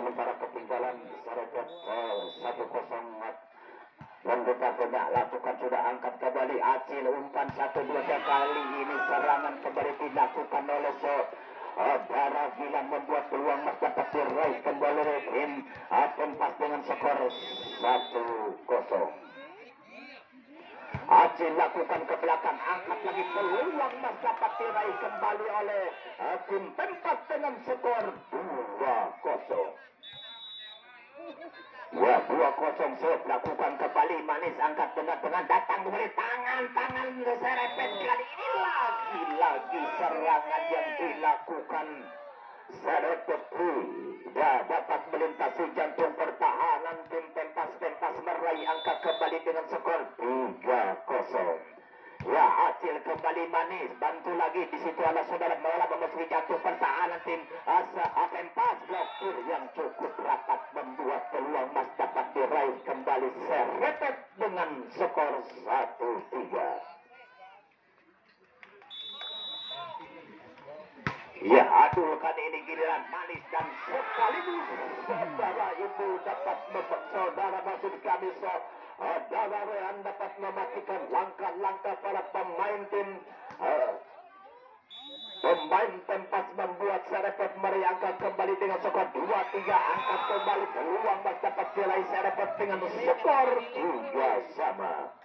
sementara ketinggalan Serepet 1-0. Membuka tidak lakukan sudah angkat kembali Acil umpan 1-2 kali ini serangan kembali dilakukan oleh Saudara Gilang membuat peluang mas dapat diraih kembali tim Tempas dengan skor 1-0. Acil lakukan ke belakang, angkat lagi peluang mas dapat diraih kembali oleh tim Tempas dengan skor 2-0. Ya 2-0 set lakukan kembali Manis angkat dengan datang kembali tangan Serepet kali ini lagi serangan yang dilakukan Serepet tidak dapat melintasi jantung pertahanan tim Tempas meraih angka kembali dengan skor 3-0. Ya Acil kembali Manis bantu lagi di situ ada saudara Mola memasuki jantung pertahanan tim Tempas blokir yang cukup rapat membuat peluang mas dapat diraih kembali Serepet dengan skor 1-3. Ya adul kali ini giliran Manis dan sekaligus saudara itu dapat saudara maksud kami saudara Rehan dapat mematikan langkah-langkah para pemain tim Tempas membuat Serepet meraih angka kembali dengan skor 2-3. Angkat kembali peluang mas dapat diraih Serepet dengan skor 3-3.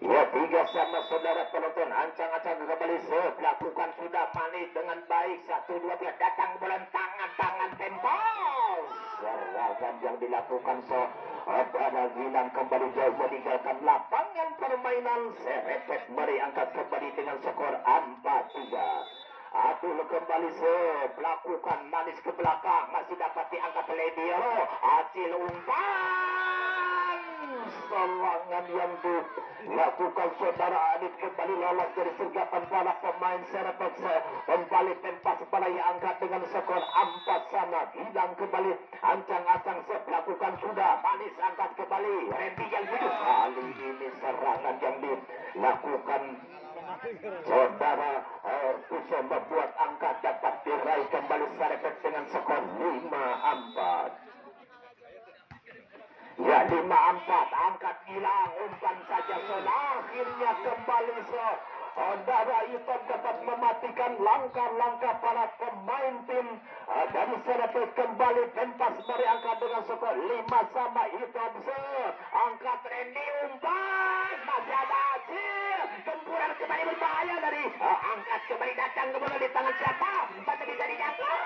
Ya 3-3 saudara penonton ancang-ancang kembali lakukan sudah Manis dengan baik 1-2 datang bola tangan Tempas serangan yang dilakukan saudara Gilang kembali jauh meninggalkan lapangan permainan Serepet meraih angka kembali dengan skor 4-3. Adul kembali lakukan Manis ke belakang masih dapat diangkat oleh Diaro Acil umpan serangan yang dilakukan saudara Adit kembali lolos dari sergapan para pemain Serepet kembali Tempas meraih angkat dengan skor 4-3. Gilang kembali ancang-ancang lakukan sudah Manis angkat kembali Randy yang hidup kali ini serangan yang dilakukan saudara bisa membuat angka dapat diraih kembali Serepet dengan skor 5-4. Ya 5-4 angkat Gilang umpan saja akhirnya kembali saudara Iton dapat mematikan langkah-langkah para pemain tim dari Serepet kembali Tempas meraih angka dengan skor 5 Iton angkat Randy umpan masih ada Acil gempuran kembali berbahaya dari angkat kembali datang kembali di tangan siapa masih bisa dijangkau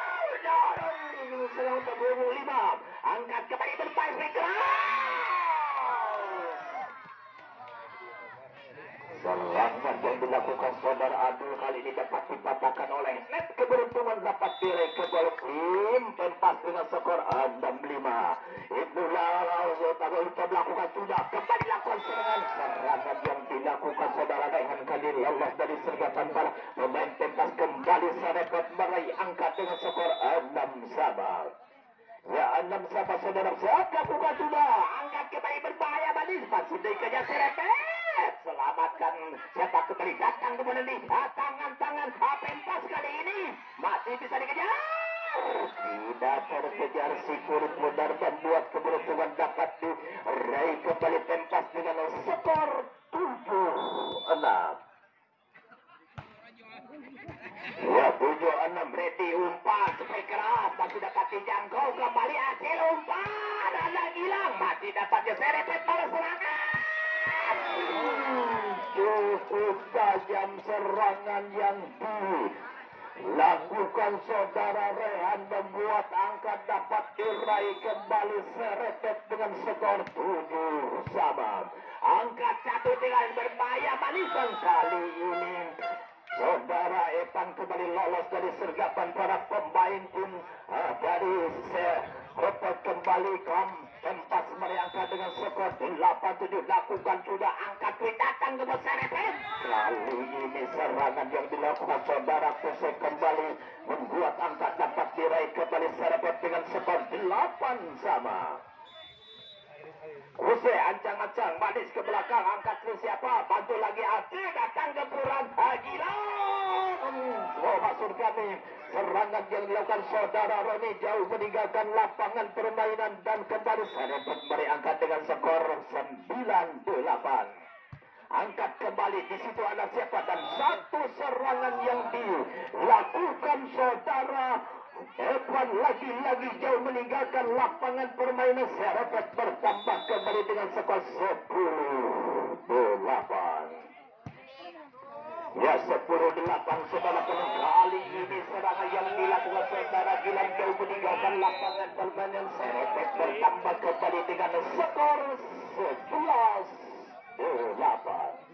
serang pemburu 5 angkat kembali berbahaya serangan yang dilakukan saudara Adul kali ini dapat dipatahkan oleh net keberuntungan dapat diraih ke gol tim Tempas dengan skor 6-5. Itulah kita melakukan sudah kembali lakukan serangan yang dilakukan saudara Rehan kali lolos dari sergapan para pemain Tempas kembali Serepet meraih angka dengan skor 6-3. Ya 6-3 saudara siap lakukan sudah angkat kembali berbahaya Manis masih dikejar Serepet selamatkan siapa kembali datang kemudian di tangan Tempas kali ini masih bisa dikejar tidak terkejar si kulit benar membuat keberuntungan dapat diraih kembali Tempas dengan skor 7-6. Ya 7-6 ready umpan supaya keras masih dapat dijangkau kembali Acil umpan ada Gilang masih dapat Serepet balas serangan cukup tajam serangan yang dilakukan saudara Rehan membuat angka dapat diraih kembali Serepet dengan skor 7-3. Angkat 1 tinggal berbahaya Manis kali ini saudara Evan kembali lolos dari sergapan para pemain tim dari Serepet kembali Tempas merangkak dengan skor 8-7 lakukan sudah angkat datang ke Serepet kali ini serangan yang dilakukan saudara Kuse kembali membuat angka dapat diraih kembali Serepet dengan skor 8-3. Kuse ancang-ancang Manis ke belakang angkat ke siapa bantu lagi Acil datang ke kurang Gilang maksud kami serangan yang dilakukan saudara Roni jauh meninggalkan lapangan permainan dan kembali dapat angkat dengan skor 9-8. Angkat kembali di situ ada siapa dan satu serangan yang dilakukan saudara Evan lagi-lagi jauh meninggalkan lapangan permainan. Serepet bertambah kembali dengan skor 10-8. Ya 10-8 saudara penuh. Kali ini serangan yang dilakukan saudara Gilang jauh meninggalkan lapangan permainan. Serepet bertambah kembali dengan skor 11-8.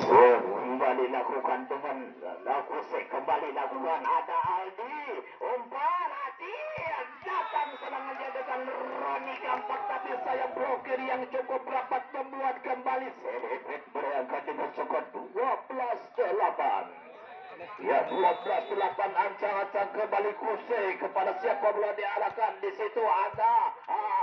Kembali lakukan dengan kembali lakukan ada Aldi umpan hati datang serangannya dengan Roni Kampak tapi saya blokir yang cukup rapat membuat kembali Serepet berangkat dengan skor 12-8. Ya 12-8 ancang-ancang kembali Kuse kepada siapa bola diarahkan di situ ada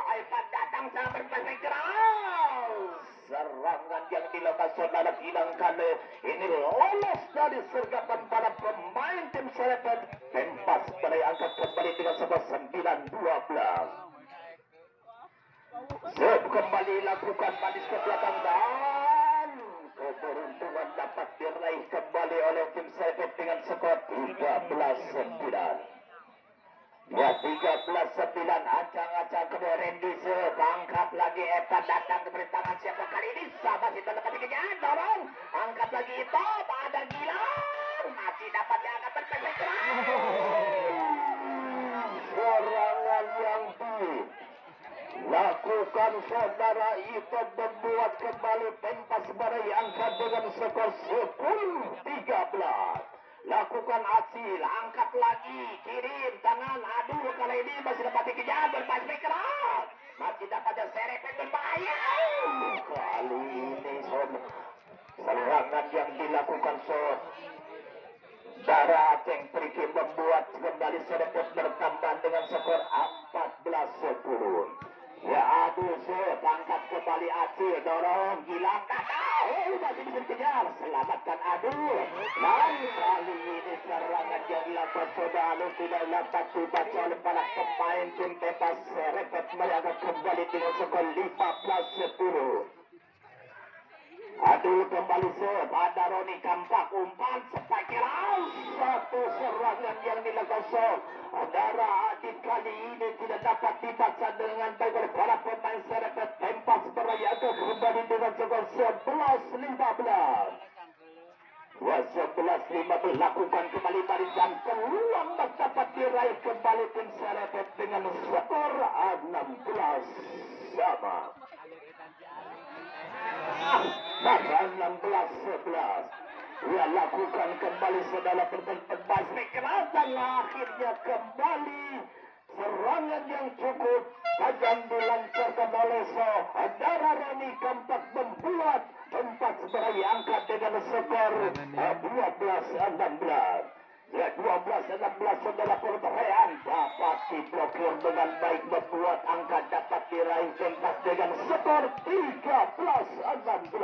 Aipan datang sangat berpasang keras. Serangan yang dilakukan saudara Gilang Kale ini lolos dari sergapan para pemain tim Serepet. Tempas berangkat kembali dengan skor 9-12. Kembali lakukan manis ke belakang dan keberuntungan dapat diraih kembali oleh tim Serepet dengan skor 13-9. Ya 13-9 ancang-ancang kedua Randy angkat lagi Evan datang ke tangan siapa kali ini sama si dapat dikejar dorong angkat lagi itu ada Gilang masih dapat diangkat perfect serangan yang lakukan saudara itu membuat kembali pentas beraih angkat dengan skor 10-13. Lakukan hasil, angkat lagi, kirim tangan, aduh kali ini masih dapat dikejar berpasang keras, masih dapat Serepet berbahaya. Kali ini serangan yang dilakukan saudara Aceng Priki membuat kembali Serepet bertambah dengan skor 14-10. Ya aduh angkat kembali Acil dorong Gilang masih bisa dikejar selamatkan aduh dan kali ini serangan yang dilakukan saudara tidak dapat dibaca oleh para pemain tim Tepas Serepet mengangkat kembali dengan skor 15-10. Aduh kembali ada Roni Kampak umpan sepak keras satu serangan yang dilakukan saudara Adit kali ini tidak dapat dibaca dengan baik oleh para pemain Serepet. Tempas berayakan kembali dengan skor 11-15. Ya 11-15 lakukan kembali barisan peluang dapat diraih kembali tim Serepet dengan skor 16 sama. 16-11. Ia lakukan kembali saudara berbas keras dan akhirnya kembali serangan yang cukup tajam dilancarkan oleh saudara Roni Kampak membuat tempat beraih angkat dengan skor 12-16. Ya 12-16 saudara pertanyaan dapat diblokir dengan baik membuat angka dapat diraih tempat dengan skor 13-16.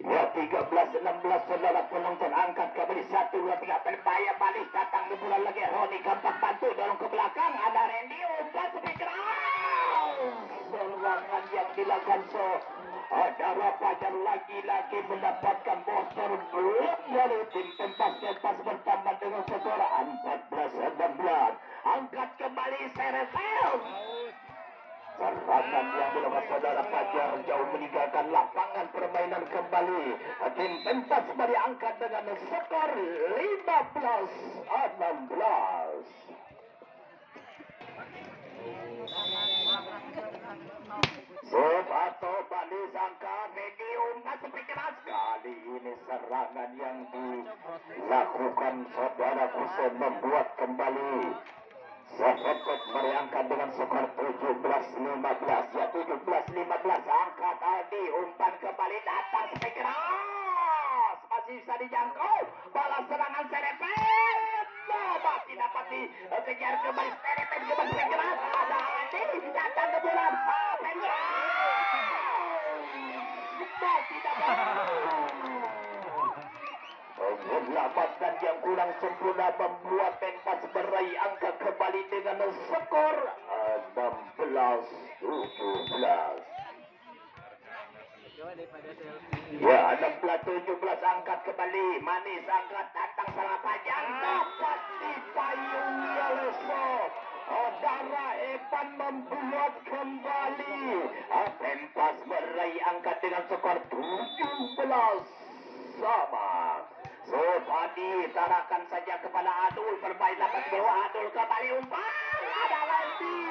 Ya 13-16 saudara penonton angkat kembali 1-2-3 berbahaya balik datang di bulan lagi Roni Kampak bantu dorong ke belakang ada Randy umpan keras serangan yang dilakukan saudara Fajar lagi-lagi mendapatkan poster blok dari tim tempas bertambah dengan skor 14-16. Angkat kembali Serepet. Serangan yang dilakukan saudara Fajar jauh meninggalkan lapangan permainan kembali. Tim pentas kembali angkat dengan skor 15-16. Atau balik angka medium masuk keras kali ini serangan yang dilakukan saudara Kusen membuat kembali Serepet meriangkan dengan skor 17-15. Ya 17-15 angkat Aldi umpan kembali datang keras masih bisa dijangkau. Balas serangan Serepet. Masih dapat dikejar kembali Serepet kembali keras. Ada Andi datang ke bulan. Masih dapat. Menyelamatkan yang kurang sempurna membuat Penpas meraih angka kembali dengan skor 16-17. Ya, 16-17 angkat kembali. Manis angkat datang salah panjang dapat dipayung oleh Saudara Evan membuat kembali. Penpas meraih angkat dengan skor 17 sama. Padi tarakan saja kepada Adul, bermain dapat bawa Adul kembali umpan. Ada lagi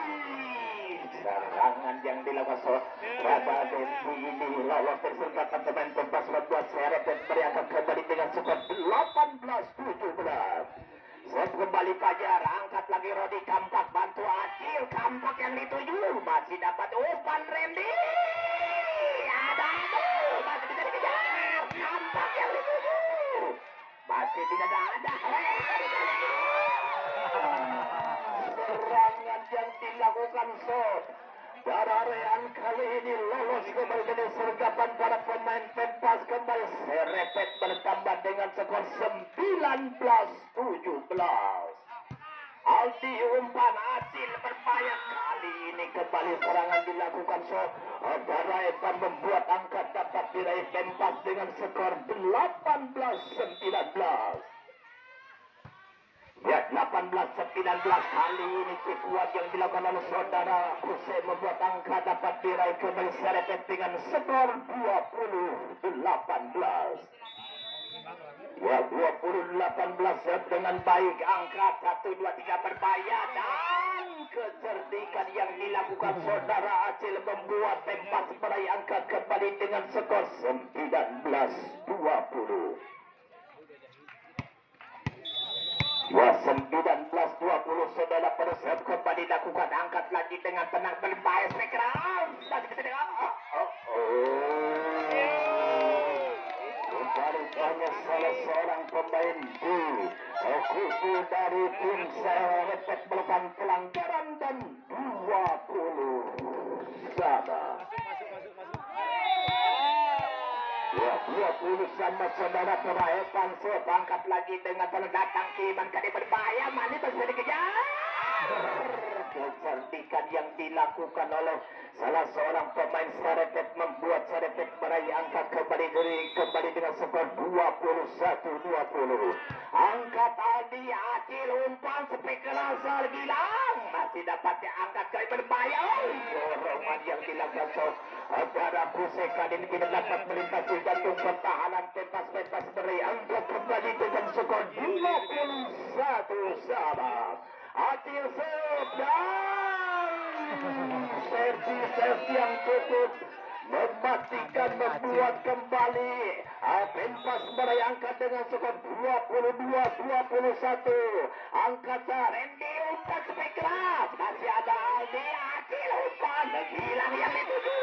serangan yang dilakukan Rada Dendi ini lolos tersenggatan pemain Penpas membuat Serepet beriakan kembali dengan skor 18-17. Kembali Fajar, angkat lagi Rodi Kampak, bantu Acil, Kampak yang dituju masih dapat umpan Randy. Ada masih bisa dikejar, Kampak yang dituju masih tidak ada. Serangan yang dilakukan Dararean kali ini lolos kembali dari sergapan para pemain Penpas kembali. Serepet bertambah dengan skor 19-17. Aldi umpan Acil berbahaya kali ini kembali serangan dilakukan Dararean membuat angka dapat diraih Penpas dengan skor 18-19. Ya, 18-19 kali ini kuat yang dilakukan oleh saudara Hussein membuat angka dapat diraih kembali Serepet dengan skor 20-18. Ya, 20-18 dengan baik angka 1, 2, 3 berbahaya dan kecerdikan yang dilakukan saudara Acil membuat Penpas meraih angka kembali dengan skor 19-20. Ya, 19-20 saudara Persib kembali lakukan angkat lagi dengan tenang berbahaya keras masih bisa dengan banyak salah seorang pemain di kubu dari tim Serepet melakukan pelanggaran dan 20 sama. Ya, 20 sama saudara Evan angkat lagi dengan datang Kiman kali berbahaya Mani bisa dikejar. Kecerdikan yang dilakukan oleh salah seorang pemain Serepet membuat Serepet meraih angka kembali dengan skor 21-20. Angkat Aldi Acil umpan spekulasi Gilang masih dapat diangkat kali berbahaya. Dorongan yang dilakukan saudara Puseka ini tidak dapat melintasi jantung pertahanan Penpas meraih angka kembali dengan skor 21 sama. Acil dan servis yang cukup mematikan membuat kembali Penpas meraih angka dengan skor 22-21. Angkat Randy umpan spekeras masih ada Aldi Acil umpan Gilang yang dituju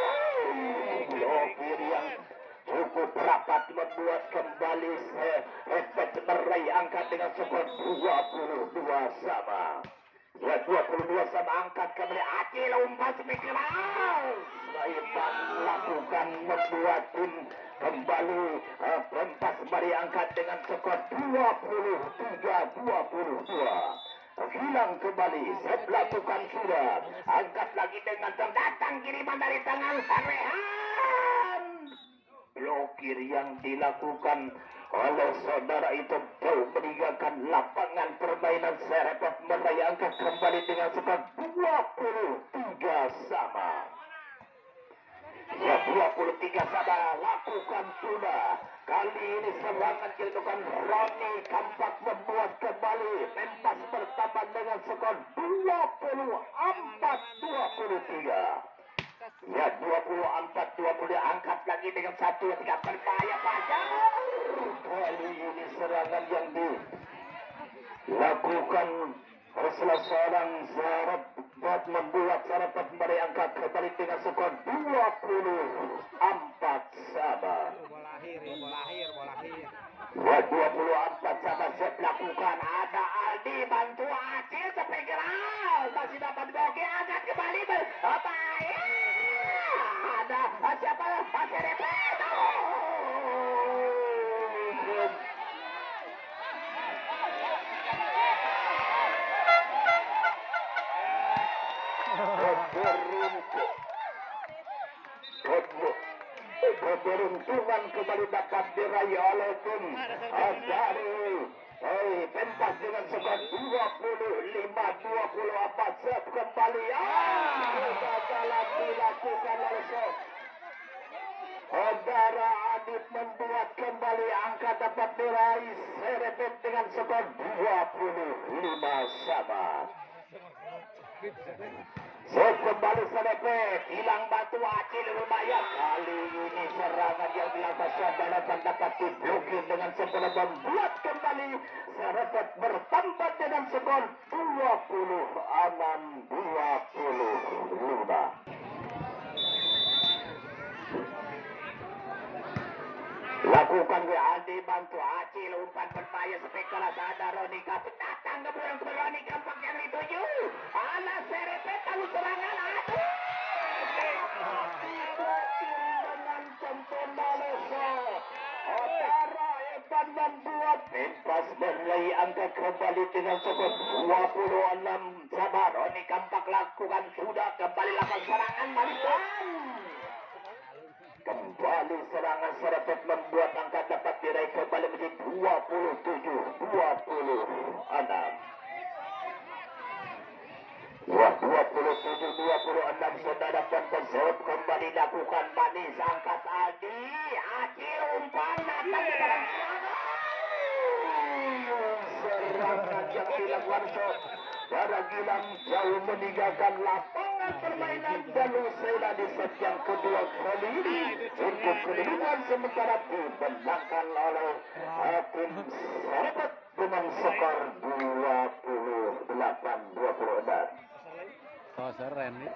blokir yang cukup rapat membuat kembali Serepet meraih angka dengan skor 22 sama. Ya, 22 sama angkat kembali Acil umpan spekeras. Ipan lakukan membuat tim kembali Penpas meraih angka dengan skor 23-22. Hilang kembali, saya lakukan sudah. Angkat lagi dengan datang kiriman dari tangan Rehan. Blokir yang dilakukan oleh saudara itu jauh meninggalkan lapangan permainan Serepet meraih angka kembali dengan skor 23 sama. Ya, 23 sama lakukan sudah. Kali ini serangan dilakukan Roni Kampak membuat kembali Penpas bertambah dengan skor 24-23. Ya, 24-20 angkat lagi dengan 1-3 berbahaya Fajar. Kali ini serangan yang dilakukan oleh seorang Serepet membuat Serepet meraih angka kembali dengan skor 24 sama. Bola akhir. dibantu Acil sampai geral masih dapat boge angkat kembali baik ada siapa Pasir Repeto keberuntungan kembali dapat diraih oleh tim dari pentas dengan skor 25-24 set kembali kegagalan dilakukan oleh set saudara Adit membuat kembali angka dapat diraih Serepet dengan skor 25 sama. Set kembali Serepet, hilang batu Acil lumayan. Kali ini serangan yang dilakukan saudara dapat diblokir dengan sempurna membuat kembali Serepet bertambah dengan skor 26-25. Lakukan ke Aldi bantu Acil umpan berbahaya spekula sadar Ronika datang ke bulan ke Ronika empat yang dituju ala Serepet tahu serangan aduh dengan sempurna Leso Otara Evan membuat pentas berlai angka kembali dengan skor 26 sabar Ronika empat lakukan sudah kembali lakukan serangan balikan kembali serangan Serepet membuat angka dapat diraih kembali menjadi 27-26. 27-26 saudara pentas kembali lakukan manis angkat Aldi Acil umpan datang ke dalam serangan yang dilakukan Darah Gilang jauh meninggalkan lapangan permainan dan usai di set yang kedua kali ini untuk kedudukan sementara dimenangkan oleh tim Serepet dengan skor 28-26. Oh, keren nih.